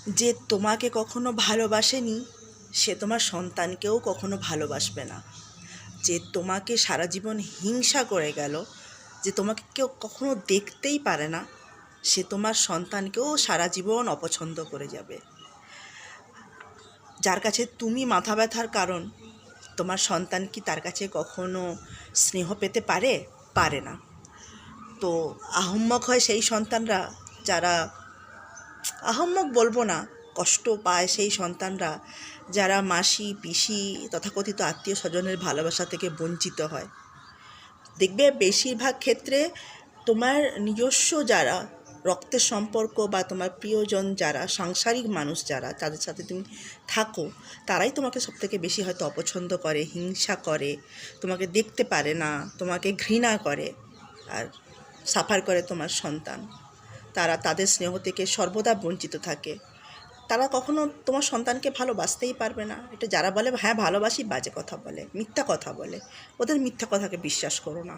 যে তোমাকে কখনো ভালোবাসেনি সে তোমার সন্তানকেও কখনো ভালোবাসবে না। যে তোমাকে সারা জীবন হিংসা করে গেল, যে তোমাকে কেউ কখনো দেখতেই পারে না, সে তোমার সন্তানকেও সারা জীবন অপছন্দ করে যাবে। যার কাছে তুমি মাথা ব্যথার কারণ, তোমার সন্তান কি তার কাছে কখনো স্নেহ পেতে পারে? পারে না। তো আহম্মক হয় সেই সন্তানরা, যারা, আহম্মক বলবো না, কষ্ট পায় সেই সন্তানরা যারা মাসি পিসি তথাকথিত আত্মীয় স্বজনের ভালোবাসা থেকে বঞ্চিত হয়। দেখবে বেশিরভাগ ক্ষেত্রে তোমার নিজস্ব যারা রক্তের সম্পর্ক বা তোমার প্রিয়জন যারা, সাংসারিক মানুষ যারা, তাদের সাথে তুমি থাকো, তারাই তোমাকে সবথেকে বেশি হয়তো অপছন্দ করে, হিংসা করে, তোমাকে দেখতে পারে না, তোমাকে ঘৃণা করে। আর সাফার করে তোমার সন্তান। তারা তাদের স্নেহ থেকে সর্বদা বঞ্চিত থাকে। তারা কখনো তোমার সন্তানকে ভালোবাসতেই পারবে না। এটা যারা বলে হ্যাঁ ভালোবাসি, বাজে কথা বলে, মিথ্যা কথা বলে। ওদের মিথ্যা কথাকে বিশ্বাস করো না।